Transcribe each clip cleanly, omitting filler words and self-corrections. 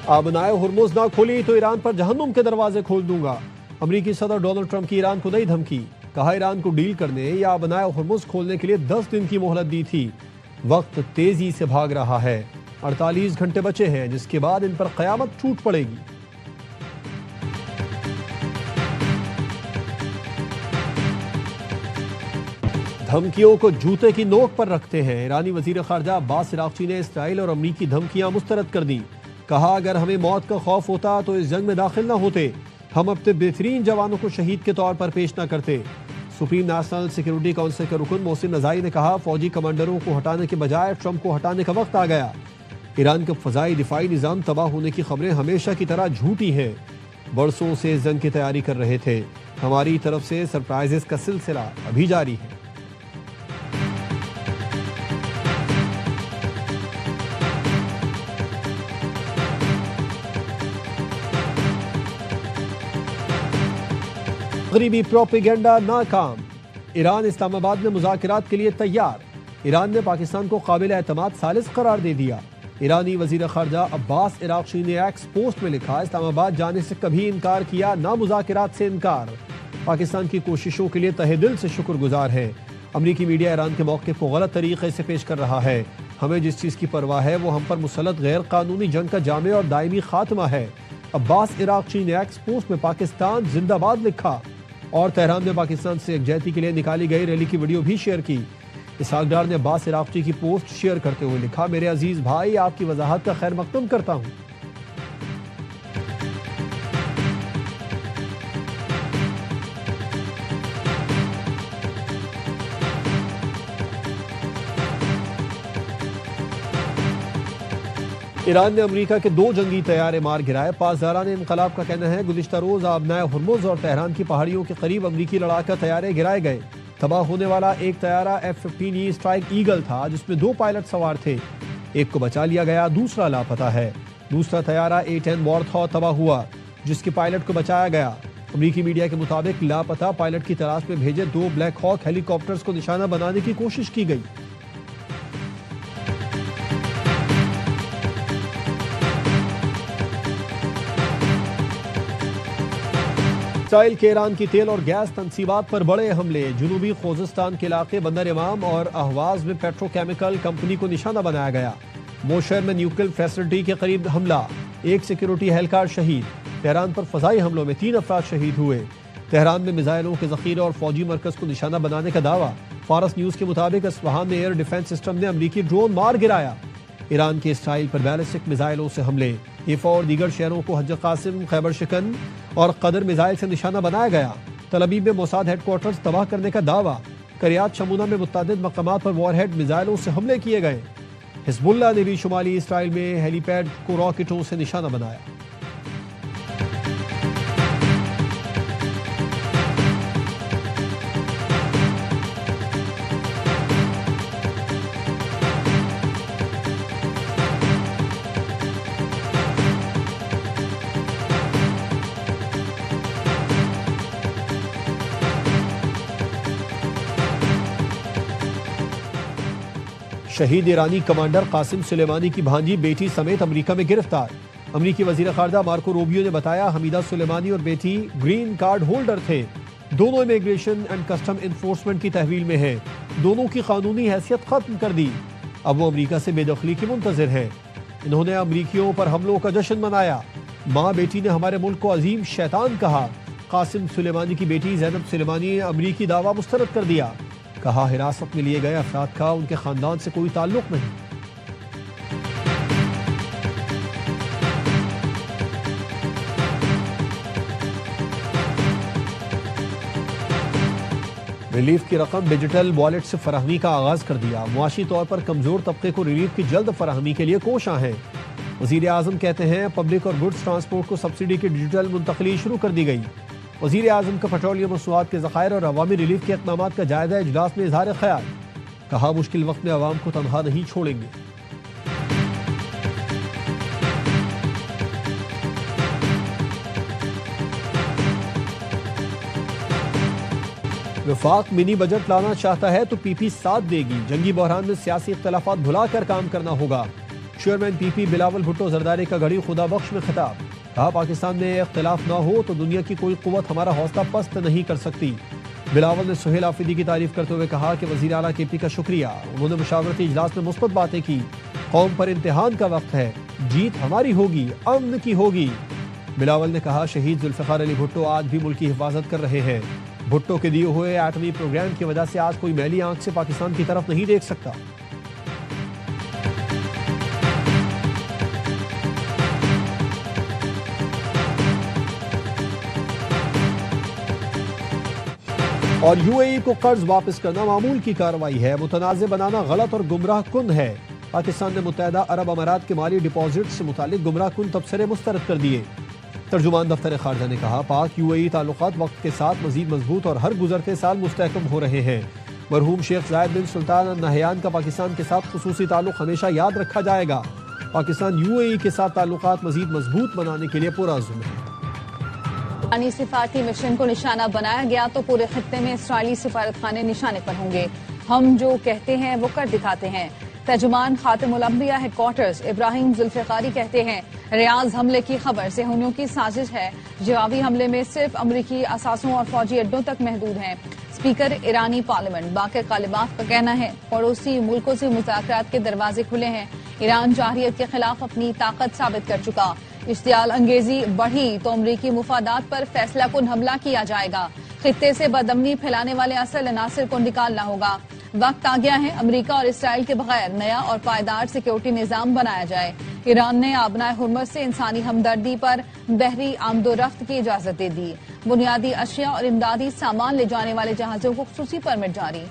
आबनाए Hormuz ना खोली तो ईरान पर जहन्नुम के दरवाजे खोल दूंगा। अमरीकी सदर डोनाल्ड ट्रंप की ईरान को नई धमकी। कहा ईरान को डील करने या आबनाए हुर्मुज़ खोलने के लिए 10 दिन की मोहलत दी थी। वक्त तेजी से भाग रहा है। 48 घंटे बचे हैं जिसके बाद इन पर क़यामत टूट पड़ेगी। धमकियों को जूते की नोक पर रखते हैं। ईरानी वजीर खारजा अब्बास इराक़ची ने इसराइल और अमरीकी धमकियां मुस्तरद कर दी। कहा अगर हमें मौत का खौफ होता तो इस जंग में दाखिल न होते। हम अपने बेहतरीन जवानों को शहीद के तौर पर पेश न करते। सुप्रीम नेशनल सिक्योरिटी काउंसिल के रुकन मोहसिन नज़ाई ने कहा फौजी कमांडरों को हटाने के बजाय ट्रंप को हटाने का वक्त आ गया। ईरान का फ़ज़ाई दिफाई निज़ाम तबाह होने की खबरें हमेशा की तरह झूठी हैं। बरसों से इस जंग की तैयारी कर रहे थे। हमारी तरफ से सरप्राइजेस का सिलसिला अभी जारी है। गरीबी प्रोपेगेंडा नाकाम। ईरान इस्लामाबाद में मुज़ाकरात के लिए तैयार। ईरान ने पाकिस्तान को काबिल एतमाद सालिस करार दे दिया। ईरानी वज़ीर ख़ारजा अब्बास इराक़ची ने एक्स पोस्ट में लिखा इस्लामाबाद जाने से कभी इनकार किया ना मुज़ाकरात से इनकार। पाकिस्तान की कोशिशों के लिए तहे दिल से शुक्रगुजार है। अमरीकी मीडिया ईरान के मौक़िफ़ को गलत तरीक़े से पेश कर रहा है। हमें जिस चीज़ की परवाह है वो हम पर मुसल्लत गैर कानूनी जंग का जामे और दायमी खात्मा है। अब्बास इराक़ची ने एक्स पोस्ट में पाकिस्तान जिंदाबाद लिखा और तेहरान में पाकिस्तान से यकजहती के लिए निकाली गई रैली की वीडियो भी शेयर की। इसहाक डार ने अब्बास इराक़ची की पोस्ट शेयर करते हुए लिखा मेरे अजीज भाई आपकी वजाहत का खैर मकदम करता हूँ। ईरान ने अमेरिका के 2 जंगी तैयारे मार गिराए। पासदारान इनकलाब का कहना है गुज़िश्ता रोज आबनाए हुर्मुज़ और तेहरान की पहाड़ियों के करीब अमरीकी लड़ाका तैयारे गिराए गए। तबाह होने वाला एक तैयारा F-15E स्ट्राइक ईगल था जिसमें 2 पायलट सवार थे। एक को बचा लिया गया, दूसरा लापता है। दूसरा तैयारा A-10 वॉर्थॉग तबाह हुआ जिसके पायलट को बचाया गया। अमरीकी मीडिया के मुताबिक लापता पायलट की तलाश में भेजे 2 ब्लैक हॉक हेलीकॉप्टर्स को निशाना बनाने की कोशिश की गई। इसराइल के ईरान की तेल और गैस तनसीबात पर बड़े हमले। जनूबी खोजिस्तान के इलाके बंदर इमाम और अहवाज में पेट्रोकेमिकल कंपनी को निशाना बनाया गया। मोशर में न्यूक्लियर फैसिलिटी के करीब हमला, 1 सिक्योरिटी एहलकार शहीद। तेहरान पर फजाई हमलों में 3 अफराद शहीद हुए। तेहरान में मिसाइलों के जखीरे और फौजी मरकज को निशाना बनाने का दावा। फारस न्यूज़ के मुताबिक अस्फहान में एयर डिफेंस सिस्टम ने अमरीकी ड्रोन मार गिराया। ईरान के इसराइल पर बैलिस्टिक मिसाइलों से हमले। हिफा और दीगर शहरों को हज कासिम, खैबर शिकन और कदर मिसाइल से निशाना बनाया गया। तल अवीव में मोसाद हेडक्वार्टर्स तबाह करने का दावा। करियात शमूना में मुतअद्दिद मकामात पर वॉरहेड मिसाइलों से हमले किए गए। हिजबुल्लाह ने भी शुमाली इसराइल में हेलीपैड को रॉकेटों से निशाना बनाया। शहीद ईरानी कमांडर कासिम सुलेमानी की भांजी बेटी समेत अमेरिका में गिरफ्तार। अमेरिकी वजीर खारजा मार्को रूबियो ने बताया हमीदा सुलेमानी और बेटी ग्रीन कार्ड होल्डर थे। दोनों इमिग्रेशन एंड कस्टम इन्फोर्समेंट की तहवील में हैं। दोनों की कानूनी हैसियत खत्म कर दी। अब वो अमेरिका से बेदखली की मुंतजिर हैं। इन्होंने अमेरिकियों पर हमलों का जश्न मनाया। माँ बेटी ने हमारे मुल्क को अजीम शैतान कहा। कासिम सुलेमानी की बेटी जैनब सुलेमानी ने अमेरिकी दावा मुस्तरद कर दिया। कहा हिरासत में लिए गए अफराद का उनके खानदान से कोई ताल्लुक नहीं। रिलीफ की रकम डिजिटल वॉलेट से फराहमी का आगाज कर दिया। मुआशी तौर पर कमजोर तबके को रिलीफ की जल्द फराहमी के लिए कोशां हैं। वजीर आजम कहते हैं पब्लिक और गुड्स ट्रांसपोर्ट को सब्सिडी की डिजिटल मुंतकली शुरू कर दी गई। वजीर आजम का पेट्रोलियम मसनूआत के ज़खायर और अवामी रिलीफ के इक़दामात का जायजा इजलास में इजहार ख्याल। कहा मुश्किल वक्त में अवाम को तनहा नहीं छोड़ेंगे। वफाक मिनी बजट लाना चाहता है तो पीपी साथ देगी। जंगी बहरान में सियासी इख्तलाफात भुलाकर काम करना होगा। चेयरमैन पीपी बिलावल भुट्टो जरदारी का घड़ी खुदा बख्श में खिताब। कहा, पाकिस्तान में इख्तिलाफ ना हो तो दुनिया की कोई कुव्वत हमारा हौसला पस्त नहीं कर सकती। बिलावल ने सुहेल आफरीदी की तारीफ करते हुए कहा कि वजीर आला केपी का शुक्रिया, उन्होंने मुशावरती इजलास में मुस्बत बातें की। कौम पर इम्तिहान का वक्त है, जीत हमारी होगी, अमन की होगी। बिलावल ने कहा, शहीद जुल्फिकार अली भुट्टो आज भी मुल्क की हिफाजत कर रहे हैं। भुट्टो के दिए हुए एटमी प्रोग्राम की वजह से आज कोई मैली आंख से पाकिस्तान की तरफ नहीं देख सकता। और यूएई को कर्ज वापस करना मामूल की कार्रवाई है, मुतनाज़ बनाना गलत और गुमराह कुन है। पाकिस्तान ने मुत्तहदा अरब अमारात के माली डिपॉजिट से मुतालिक गुमराह कुन तबसरे मुस्तरद कर दिए। तर्जुमान दफ्तर खारजा ने कहा, पाक यूएई ताल्लुकात वक्त के साथ मजीद मजबूत और हर गुजरते साल मुस्तहकम हो रहे हैं। मरहूम शेख जायद बिन सुल्तान अल नहयान का पाकिस्तान के साथ खुसूसी ताल्लुक हमेशा याद रखा जाएगा। पाकिस्तान यूएई के साथ ताल्लुकात मजीद मजबूत बनाने के लिए पुरअज़्म है। ईरानी सिफारती मिशन को निशाना बनाया गया तो पूरे खित्ते में इसराइली सिफारत खाने निशाने पर होंगे। हम जो कहते हैं वो कर दिखाते हैं। तर्जुमान खातिमुल अंबिया हेडक्वार्टर्स इब्राहिम जुल्फिकारी कहते हैं, रियाज हमले की खबर सेहूनियों की साजिश है। जवाबी हमले में सिर्फ अमरीकी असासों और फौजी अड्डों तक महदूद हैं। स्पीकर ईरानी पार्लियामेंट बाकर कालिबाफ का कहना है, पड़ोसी मुल्कों से मुज़ाकरात के दरवाजे खुले हैं। ईरान जारहियत के खिलाफ अपनी ताकत साबित कर चुका। इश्तियाल अंगेजी बढ़ी तो अमरीकी मुफादात पर फैसला कुन हमला किया जाएगा। खित्ते से बदअमनी फैलाने वाले असल अनासिर को निकालना होगा। वक्त आ गया है अमरीका और इसराइल के बगैर नया और पायदार सिक्योरिटी निजाम बनाया जाए। ईरान ने आबनाए हुर्मुज़ से इंसानी हमदर्दी पर बहरी आमदोरफ्त की इजाजत दे दी। बुनियादी अशिया और इमदादी सामान ले जाने वाले जहाजों को खुसूसी परमिट जारी।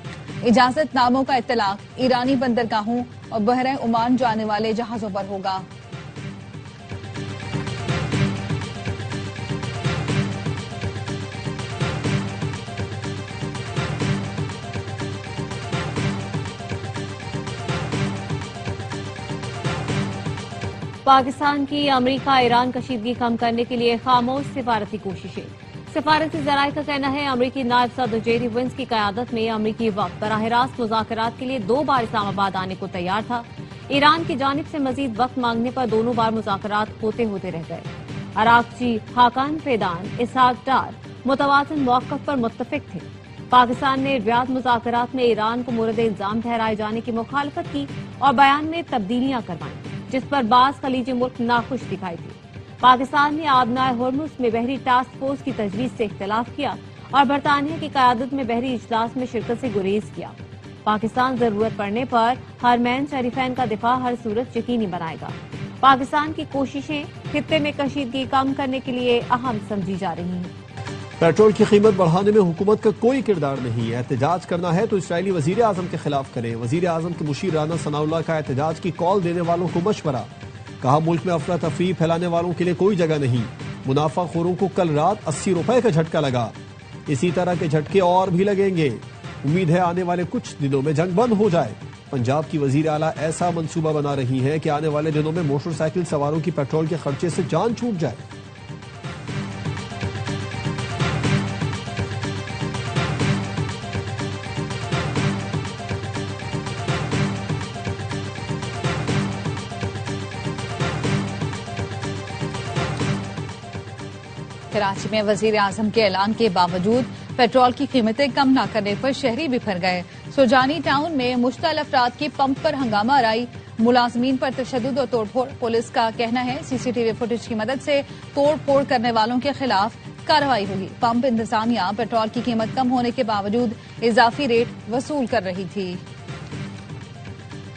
इजाजत नामों का इत्तलाक ईरानी बंदरगाहों और बहरे ओमान जाने वाले जहाजों पर होगा। पाकिस्तान की अमरीका ईरान कशीदगी कम करने के लिए खामोश सिफारती कोशिशें। सिफारती जराये का कहना है, अमरीकी नायब सदर जेडी विंस की क़यादत में अमरीकी वक्त बराह रास्त मुज़ाकरात के लिए 2 बार इस्लामाबाद आने को तैयार था। ईरान की जानिब से मजीद वक्त मांगने पर दोनों बार मुज़ाकरात होते होते रह गए। अराकची, हाकान फेदान, इसहाक डार मुतवाज़िन मौक़िफ़ पर मुत्तफ़िक थे। पाकिस्तान ने रियाद मुज़ाकरात में ईरान को मोरद इल्जाम ठहराए जाने की मुखालफत की और बयान में तब्दीलियां करवाई, जिस पर बाज़ खलीजी मुल्क नाखुश दिखाई थी। पाकिस्तान ने आबनाए हुर्मुज़ में बहरी टास्क फोर्स की तजवीज़ से इख्तिलाफ किया और बरतानिया की क़यादत में बहरी इजलास में शिरकत से गुरेज किया। पाकिस्तान जरूरत पड़ने पर हरमैन शरीफैन का दिफा हर सूरत यकीनी बनाएगा। पाकिस्तान की कोशिशें खित्ते में कशीदगी कम करने के लिए अहम समझी जा रही हैं। पेट्रोल की कीमत बढ़ाने में हुकूमत का कोई किरदार नहीं है। एहतजाज करना है तो इसराइली वजीर आजम के खिलाफ करें। वजीर आजम के मुशीर राना सनाउल्लाह का एहतजाज की कॉल देने वालों को मशवरा। कहा, मुल्क में अफरा तफरी फैलाने वालों के लिए कोई जगह नहीं। मुनाफाखोरों को कल रात 80 रुपए का झटका लगा। इसी तरह के झटके और भी लगेंगे। उम्मीद है आने वाले कुछ दिनों में जंग बंद हो जाए। पंजाब की वजीर आला ऐसा मंसूबा बना रही है कि आने वाले दिनों में मोटरसाइकिल सवारों की पेट्रोल के खर्चे से जान छूट जाए। कराची में वजीर आजम के ऐलान के बावजूद पेट्रोल की कीमतें कम न करने पर शहरी बिफर गए। सुजानी टाउन में मुश्तल अफराद की पंप पर हंगामा आराई, मुलाजमीन पर तशद्दुद और तोड़फोड़। पुलिस का कहना है, सीसीटीवी फुटेज की मदद से तोड़ फोड़ करने वालों के खिलाफ कार्रवाई होगी। पंप इंतजामिया पेट्रोल की कीमत कम होने के बावजूद इजाफी रेट वसूल कर रही थी।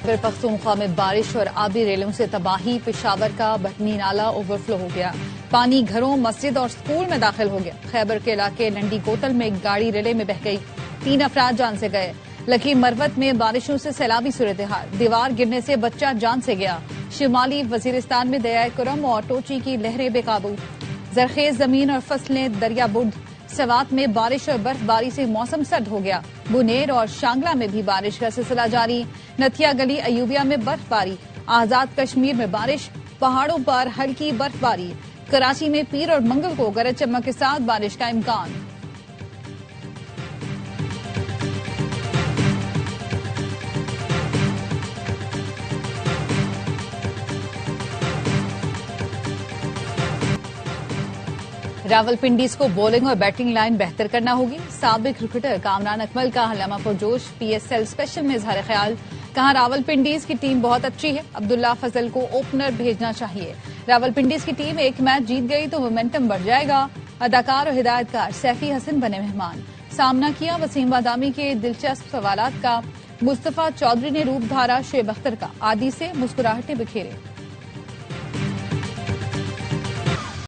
फिर पख्तूनख्वा में बारिश और आबी रेलों से तबाही। पेशावर का भटनी नाला ओवरफ्लो हो गया। पानी घरों, मस्जिद और स्कूल में दाखिल हो गया। खैबर के इलाके लंडी कोतल में एक गाड़ी रेले में बह गई, 3 अफराद जान से गए। लकी मरवत में बारिशों से सैलाबी सूरत हाल, दीवार गिरने से बच्चा जान से गया। शिमाली वजीरिस्तान में दरियाए करम और टोची की लहरें बेकाबू। जरखेज जमीन और फसलें दरिया बुर्द। सवात में बारिश और बर्फबारी से मौसम सर्द हो गया। बुनेर और शांगला में भी बारिश का सिलसिला जारी। नथिया गली अयूबिया में बर्फबारी। आजाद कश्मीर में बारिश, पहाड़ों पर हल्की बर्फबारी। कराची में पीर और मंगल को गरज चमक के साथ बारिश का इम्कान। रावलपिंडीज को बॉलिंग और बैटिंग लाइन बेहतर करना होगी। साबिक क्रिकेटर कामरान अकमल का हंगामा पुरजोश। पीएसएल स्पेशल में इजहार ख्याल। कहा रावलपिंडीज की टीम बहुत अच्छी है, अब्दुल्ला फजल को ओपनर भेजना चाहिए। रावलपिंडीज की टीम एक मैच जीत गई तो मोमेंटम बढ़ जाएगा। अदाकार और हिदायतकार सैफी हसन बने मेहमान। सामना किया वसीम बादामी के दिलचस्प सवालात का। मुस्तफा चौधरी ने रूप धारा शेब अख्तर का। आदि से मुस्कुराहटें बिखेरे।